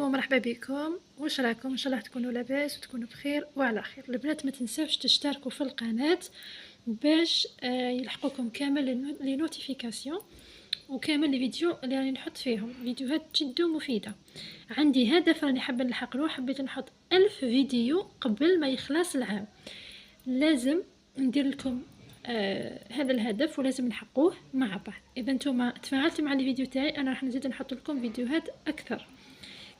ومرحبا بكم. واش راكم؟ ان شاء الله تكونوا لاباس وتكونوا بخير وعلى خير. البنات ما تنساوش تشتركوا في القناه باش يلحقوكم كامل لي نوتيفيكاسيون وكامل لي فيديو اللي راني نحط فيهم فيديوهات جد مفيده. عندي هدف راني حابه نلحق له، حبيت نحط 1000 فيديو قبل ما يخلص العام. لازم ندير لكم هذا الهدف ولازم نحقوه مع بعض. اذا نتوما تفاعلتوا مع الفيديو تاعي انا راح نزيد نحط لكم فيديوهات اكثر.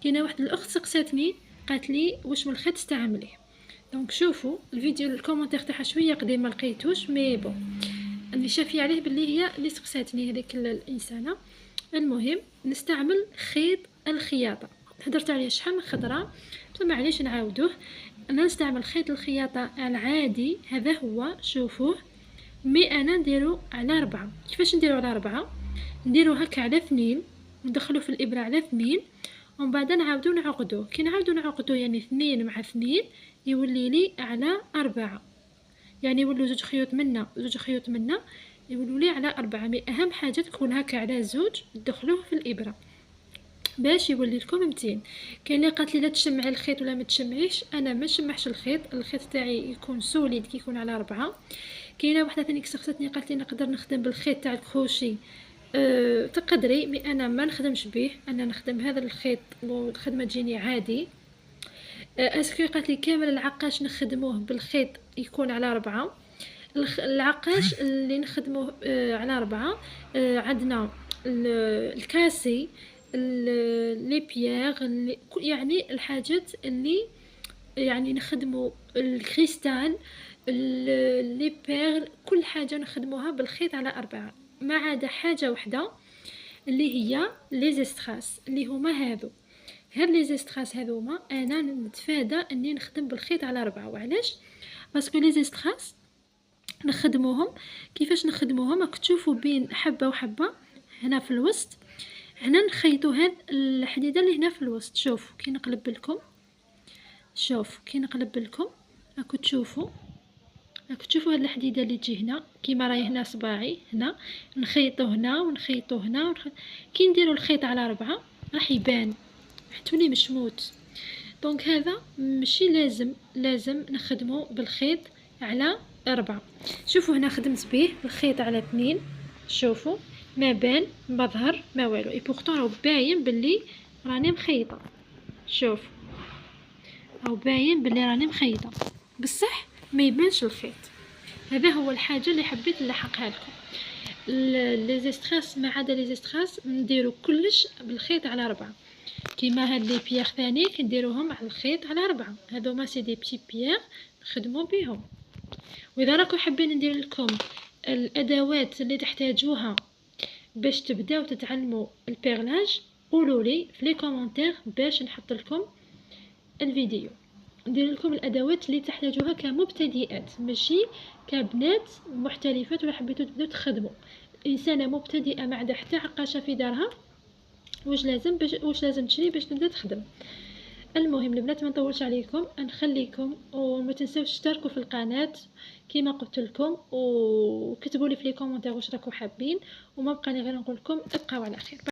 كاينه واحد الاخت سقساتني قالت لي واش من الخيط تستعمليه، دونك شوفوا الفيديو الكومونتير تاعها شويه قديم ما لقيتوش مي بون اللي شافي عليه باللي هي اللي سقساتني هذيك الانسانه. المهم نستعمل خيط الخياطه، هضرت عليه شحال من خضره معليش نعاودوه. انا نستعمل خيط الخياطه العادي هذا هو، شوفوه مي انا نديرو على 4. كيفاش نديرو على 4؟ نديرو هكا على 2 ندخلو في الابره على 2 ومن بعد نعاودو نعقدوه. كي نعاودو نعقدوه يعني 2 مع 2 يولي لي على 4، يعني يولو زوج خيوط منا زوج خيوط منا يولوا لي على 4. مي اهم حاجه تكون هكا على زوج تدخلوه في الابره باش يولي لكم متين. كاين اللي قالت لي لا تشمعي الخيط ولا ما تشمعيش، انا ما نشمعش الخيط تاعي يكون سوليد كي يكون على 4. كاينه واحده ثاني سقساتني قالت لي نقدر نخدم بالخيط تاع الكروشي. تقدري، مي انا ما نخدمش به، انا نخدم هذا الخيط والخدمه تجيني عادي. اسكو قالت لي كامل العقاش نخدموه بالخيط يكون على 4. العقاش اللي نخدموه على 4 عندنا الكاسي لي بيير يعني الحاجات اللي يعني نخدموا الكريستال لي بير، كل حاجه نخدموها بالخيط على 4 ما عدا حاجه واحده اللي هي لي زيستراس اللي هما هاد لي زيستراس هذوما انا نتفادى اني نخدم بالخيط على 4. وعلاش؟ باسكو لي زيستراس نخدموهم كيفاش نخدموهم راك تشوفوا بين حبه وحبه هنا في الوسط، هنا نخيطوا هاد الحديده اللي هنا في الوسط. شوفوا كي نقلب لكم، شوف كي نقلب لكم راكو تشوفوا هاد الحديده اللي تجي هنا كيما راهي هنا صباعي هنا، نخيطوا هنا ونخيطوا هنا كي نديروا الخيط على 4 راح يبان تولي مشموت. دونك هذا ماشي لازم نخدمه بالخيط على 4. شوفوا هنا خدمت به الخيط على 2، شوفوا ما بان ما ظهر ما والو، اي بورطون راهو باين باللي راني مخيطه. شوف راهو باين باللي راني مخيطه بصح ما يبانش الخيط. هذا هو الحاجه اللي حبيت نلحقها لكم. لي زيستراس ما عدا لي زيستراس نديرو كلش بالخيط على 4. كيما هاد لي بيير ثاني كنديروهم على الخيط على 4. هذوما سي دي بتي بيير نخدمو بهم. واذا راكم حابين ندير لكم الادوات اللي تحتاجوها باش تبداو تتعلموا البيرلاج قولوا لي في لي كومونتير باش نحط لكم الفيديو. ندير لكم الادوات اللي تحتاجوها كمبتدئات ماشي كبنات محترفات ولا حبيتوا تبداو تخدموا. انسانه مبتدئه ما عندها حتى عقاشه في دارها واش لازم تشري باش تبدا تخدم. المهم البنات ما نطولش عليكم، نخليكم وما تنساوش تشتركوا في القناه كما قلت لكم وكتبوا لي في لي كومونتير واش راكم حابين، وما بقى لي غير نقول لكم ابقاو على خير.